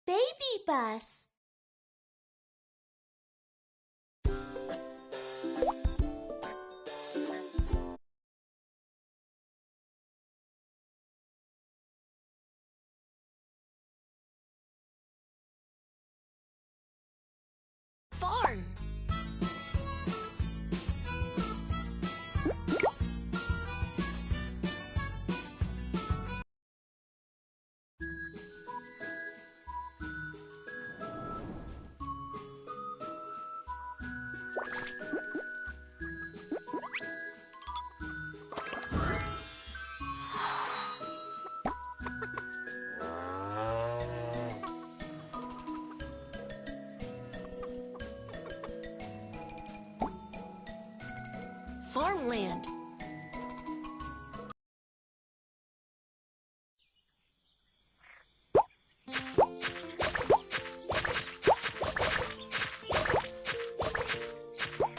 Baby bus. Farm. Farmland.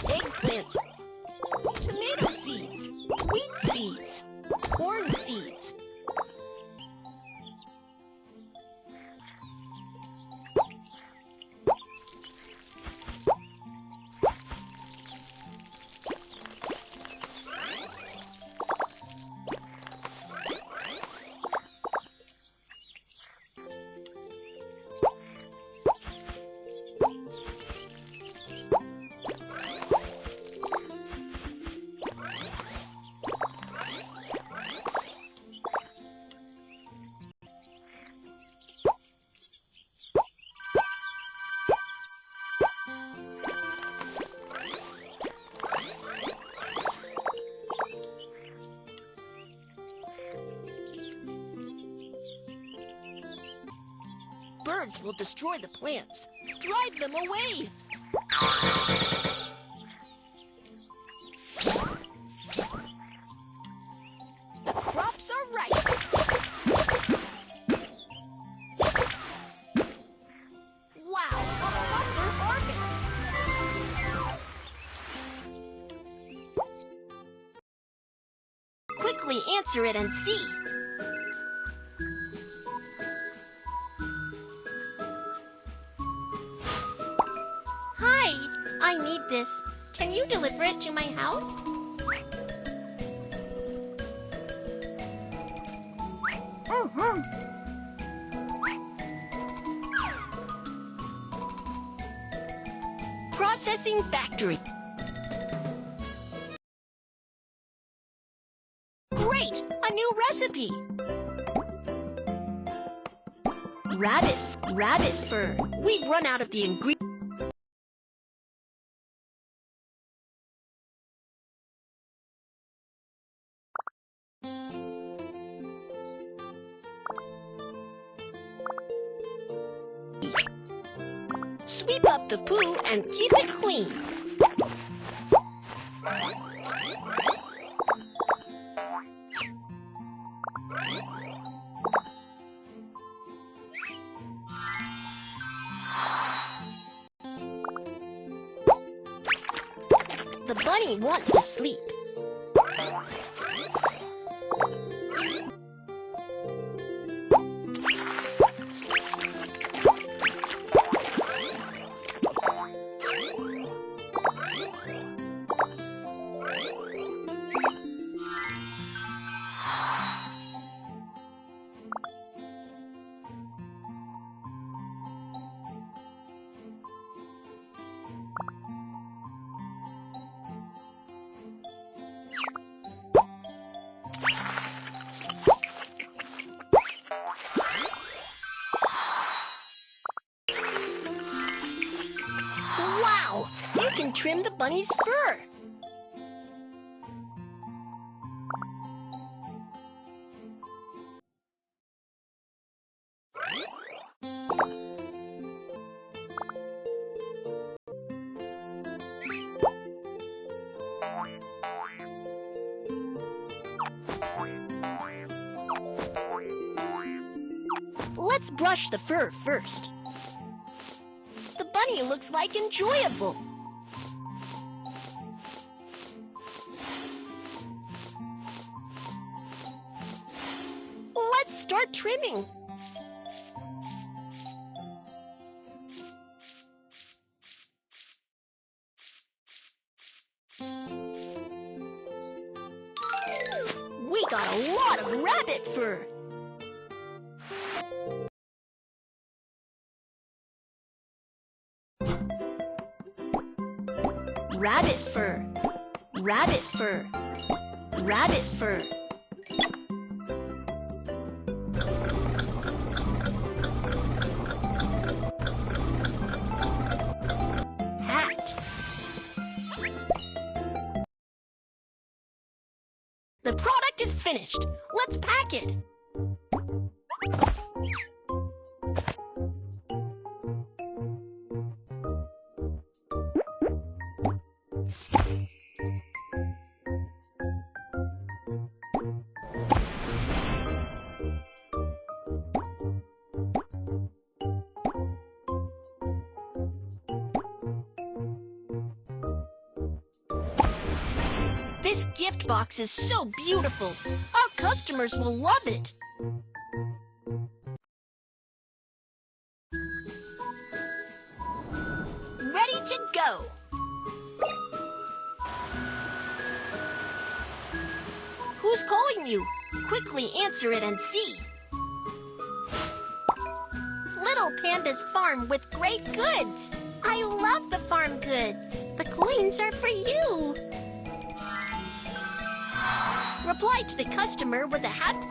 Eggplants. Tomato seeds. Wheat seeds. Corn seeds. Birds will destroy the plants. Drive them away! The crops are ripe! Wow, a bumper harvest! Quickly answer it and see. Hi, I need this. Can you deliver it to my house? Processing factory. Great! A new recipe! Rabbit fur. We've run out of the ingredients. Sweep up the poo and keep it clean. The bunny wants to sleep. Wow! You can trim the bunny's fur! Let's brush the fur first. The bunny looks like enjoyable. start trimming. We got a lot of rabbit fur. Rabbit fur, rabbit fur, rabbit fur. Hat. The product is finished. Let's pack it. This gift box is so beautiful. Our customers will love it. Ready to go. Who's calling you? Quickly answer it and see. Little Panda's farm with great goods. I love the farm goods. The coins are for you. Reply to the customer with a happy...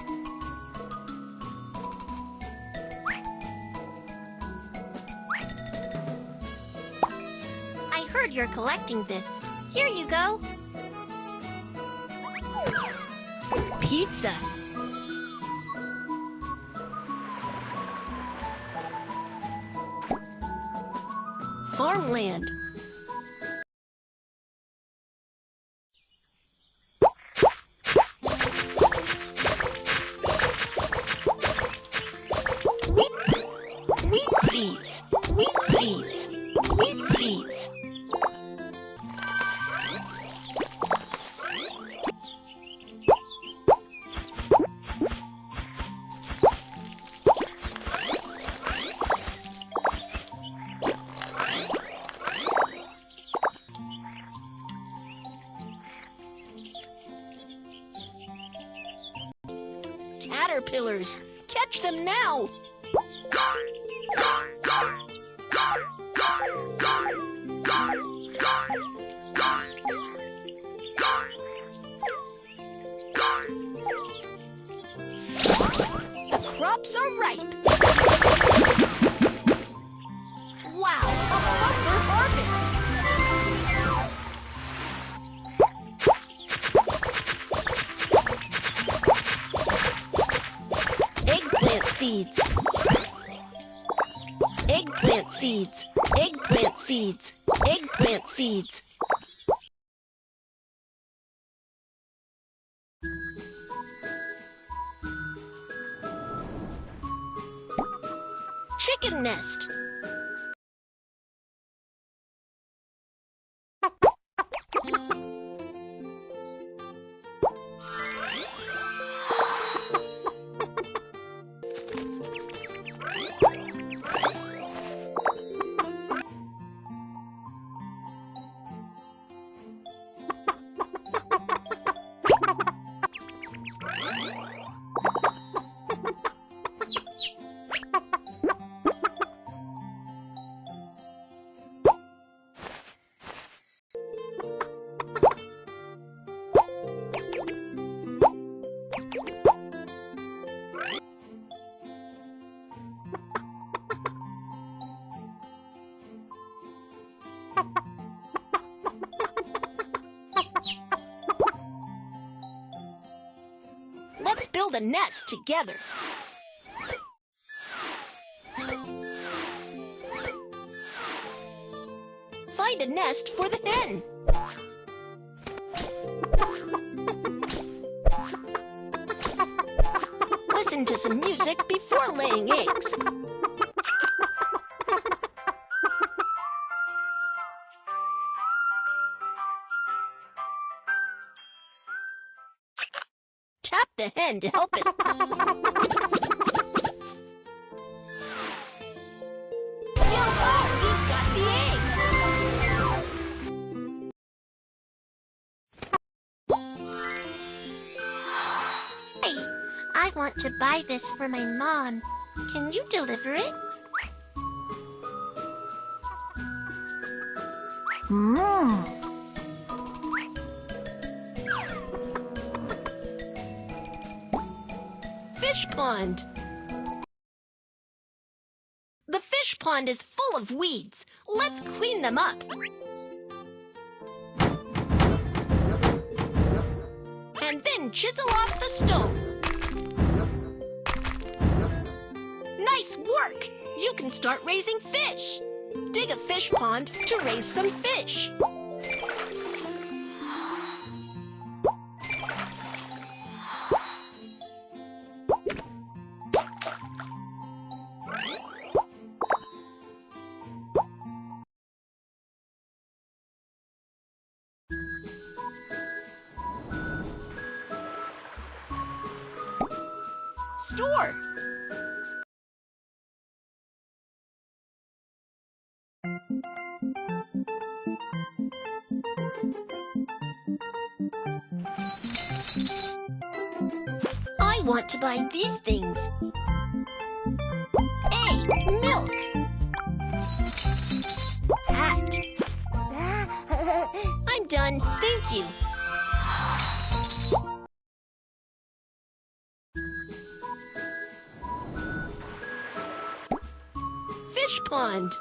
I heard you're collecting this. Here you go. Pizza. Farmland. Wheat seeds. Wheat seeds. Wheat seeds. Caterpillars. Catch them now. The crops are ripe. Wow, a bumper harvest. Eggplant seeds. Eggplant seeds. Eggplant seeds. Eggplant seeds. Chicken nest. Let's build a nest together. Find a nest for the hen. Listen to some music before laying eggs. Tap the hen to help it. We've got the egg! Hey, I want to buy this for my mom. Can you deliver it? Fish pond. The fish pond is full of weeds. Let's clean them up. And then chisel off the stone. Nice work! You can start raising fish. Dig a fish pond to raise some fish. Store. I want to buy these things. Egg, milk. Hat. I'm done, thank you. Fish pond.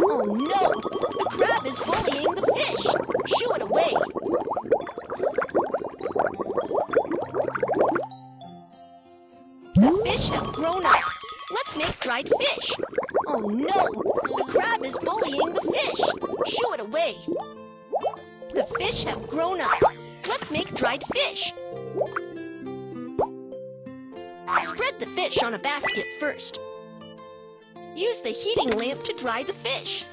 Oh no! The crab is bullying the fish! Shoo it away! The fish have grown up! Let's make dried fish! Oh no! The crab is bullying the fish! Shoo it away! The fish have grown up! Let's make dried fish! Spread the fish on a basket first. Use the heating lamp to dry the fish.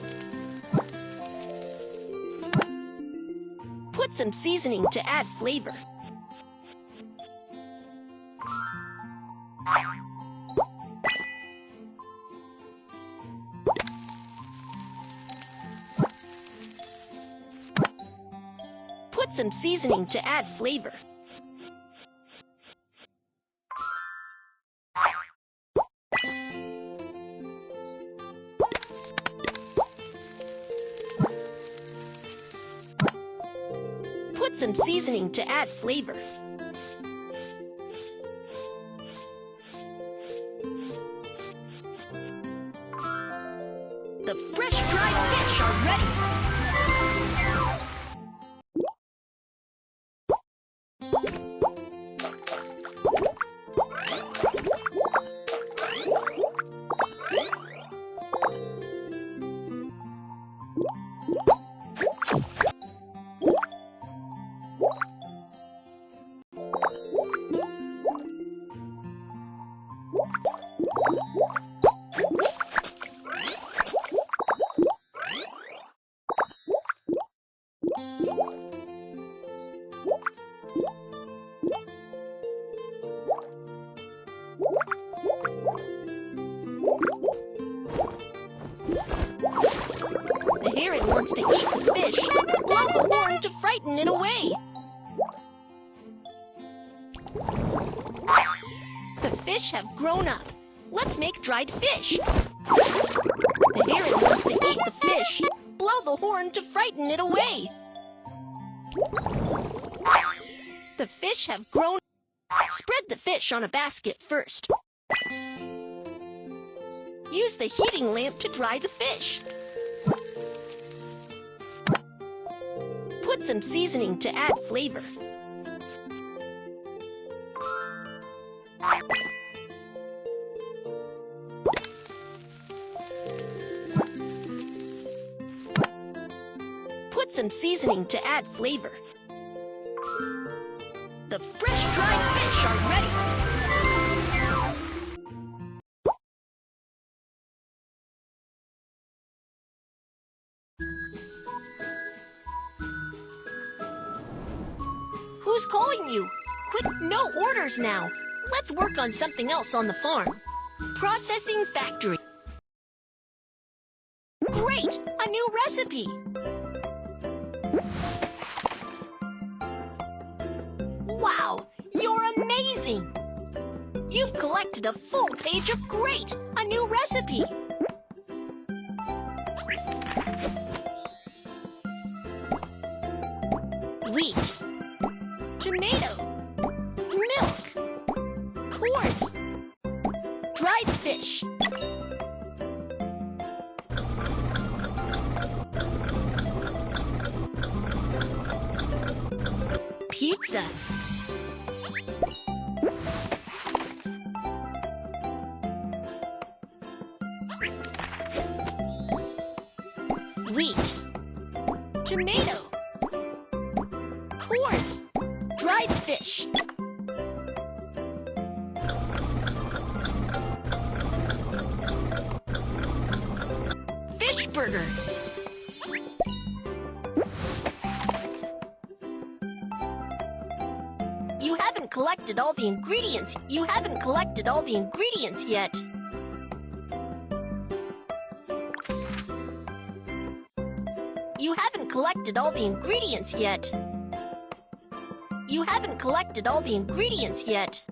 Put some seasoning to add flavor. Put some seasoning to add flavor. Put some seasoning to add flavor. The fresh dried fish are ready. wants to eat the fish, blow the horn to frighten it away. The fish have grown up. Let's make dried fish. The heron wants to eat the fish. Blow the horn to frighten it away. The fish have grown. Spread the fish on a basket first. Use the heating lamp to dry the fish. Put some seasoning to add flavor. Put some seasoning to add flavor. The fresh dried fish are ready. Who's calling you? Quick, no orders now. Let's work on something else on the farm. Processing factory. Great! A new recipe! Wow! You're amazing! You've collected a full page of great! A new recipe! Wheat. Tomato. Milk. Corn. Dried fish. Pizza. Wheat. Tomato. Corn. Dried fish. Fish burger. You haven't collected all the ingredients. You haven't collected all the ingredients yet. You haven't collected all the ingredients yet. You haven't collected all the ingredients yet.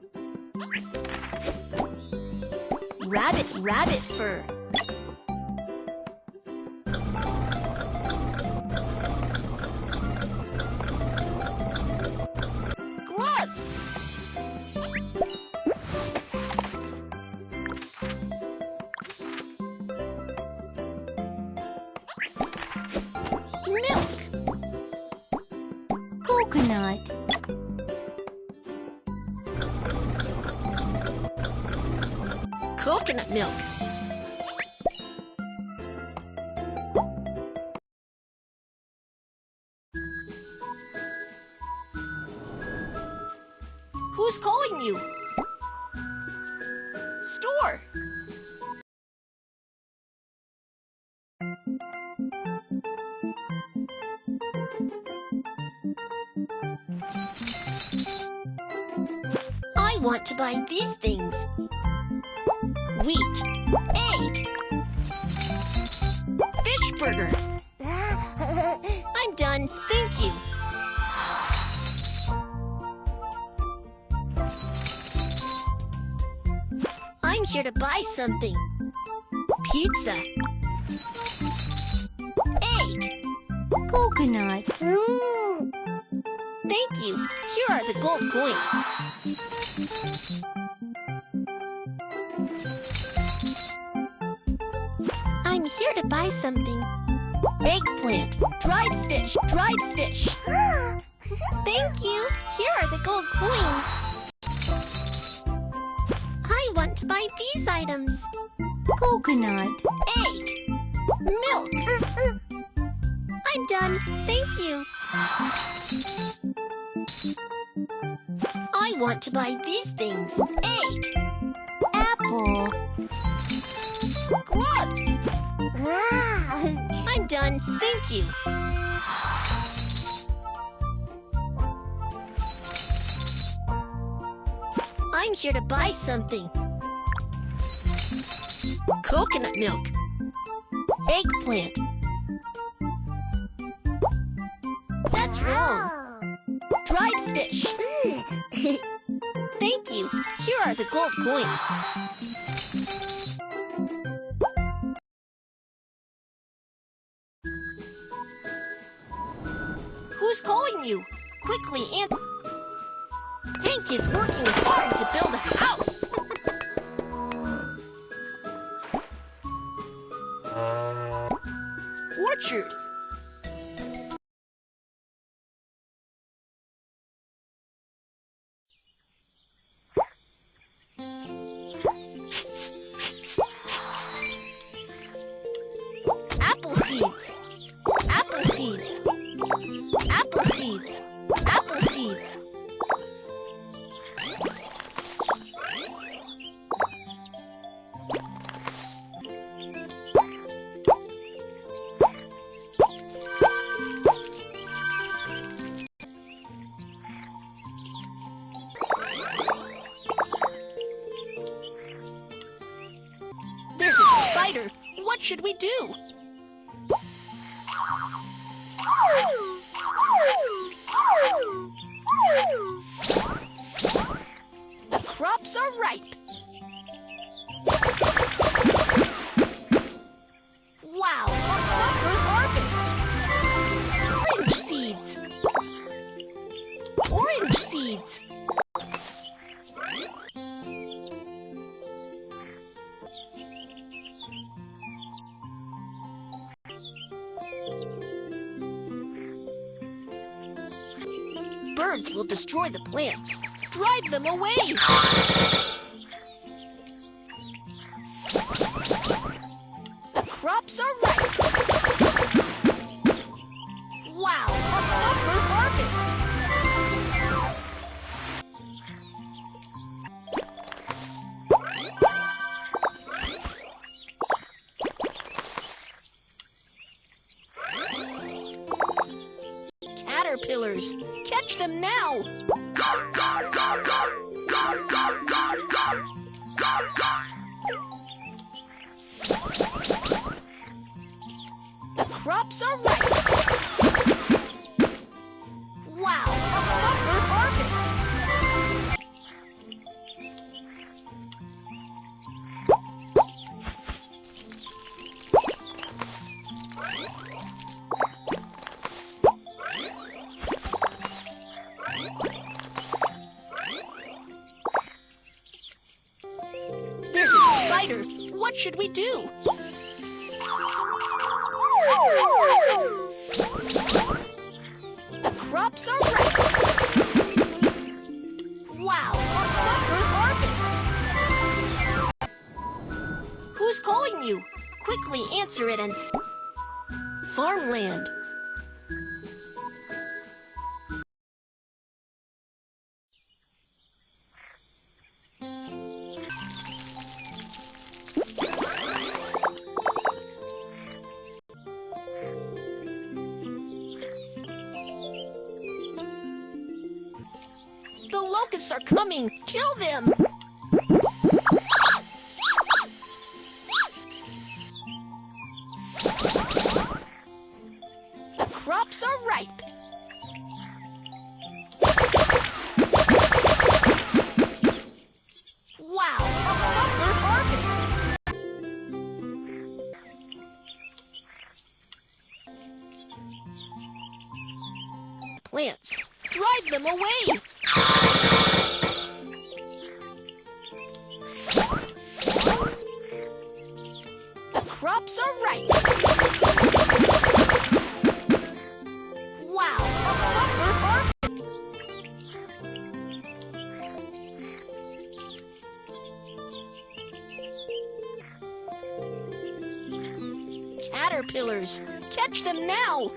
Rabbit fur. Gloves. Milk. Coconut. Coconut milk. Who's calling you? Store. I want to buy these things. Wheat, egg, fish burger. I'm done, thank you. I'm here to buy something. Pizza, egg, coconut. Thank you. Here are the gold coins. I'm here to buy something. Eggplant, dried fish, dried fish. Thank you. Here are the gold coins. I want to buy these items. Coconut, egg, milk. I'm done. Thank you. I want to buy these things. Egg, apple, gloves. I'm done. Thank you. I'm here to buy something. Coconut milk, eggplant, That's wrong. Dried fish. Thank you. Here are the gold coins. Who's calling you? Quickly answer. Hank is working hard to build a house. Orchard. Apple seeds. Apple seeds. Apple seeds. Apple seeds. There's a spider. What should we do? The crops are ripe. Wow, a bumper harvest. Orange seeds. Orange seeds. Birds will destroy the plants. Drive them away! The crops are ripe. Wow, a bumper harvest! Caterpillars, catch them now! The crops are ripe. Wow, a bumper harvest! There's a spider. What should we do? The crops are ripe. Wow, a bumper harvest! Who's calling you? Quickly answer it and... Farmland. The locusts are coming! Kill them! The crops are ripe. Wow, a bumper harvest! Plants, drive them away! The crops are ripe. Wow, a bumper harvest! Caterpillars, catch them now!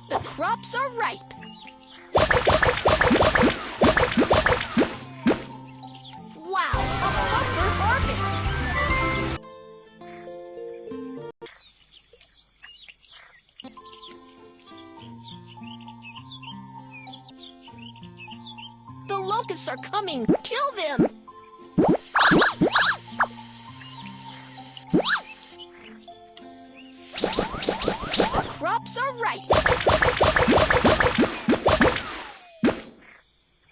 The crops are ripe. Wow, a bumper harvest! The locusts are coming! Kill them! crops are ripe.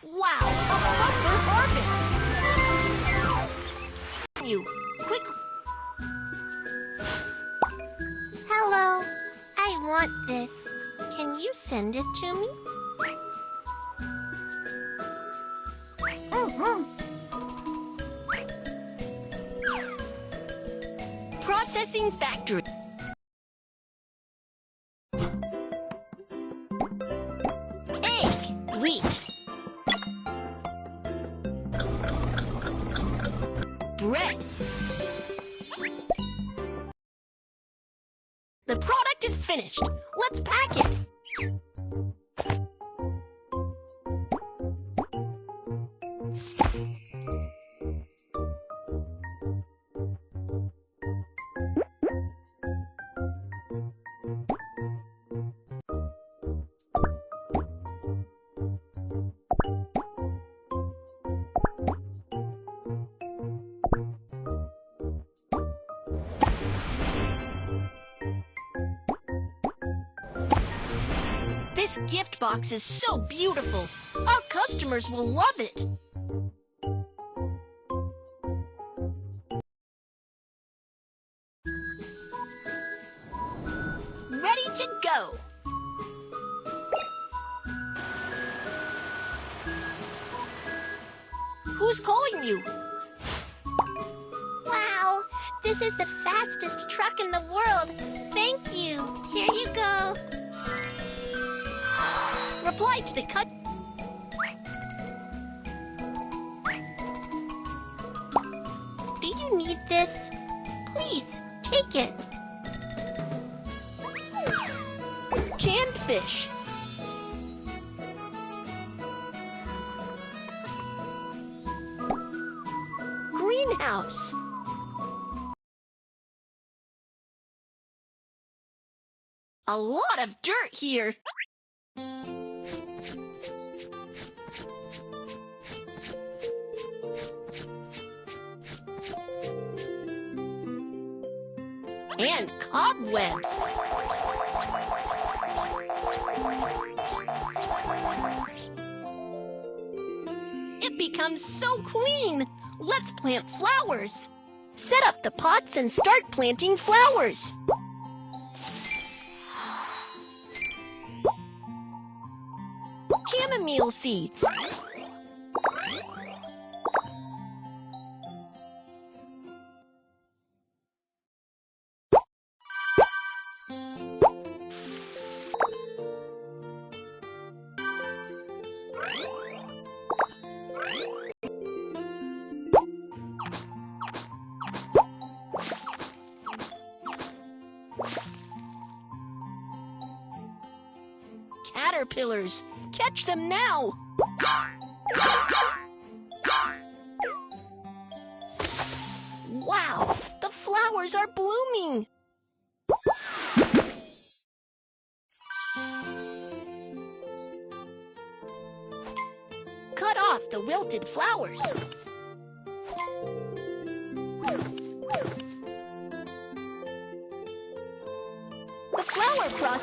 Wow, a bumper harvest. You, quick. Hello, I want this. Can you send it to me? Processing factory. Egg, wheat. Bread. The product is finished. Let's pack it. This gift box is so beautiful. Our customers will love it. Ready to go. Who's calling you? Wow, this is the fastest truck in the world. Thank you. Here you go. Reply to the cut. Do you need this? Please, take it. Canned fish. Greenhouse. A lot of dirt here. And cobwebs. It becomes so clean. Let's plant flowers. Set up the pots and start planting flowers. Chamomile seeds. Caterpillars. Catch them now. Wow, the flowers are blooming. Cut off the wilted flowers. The flower process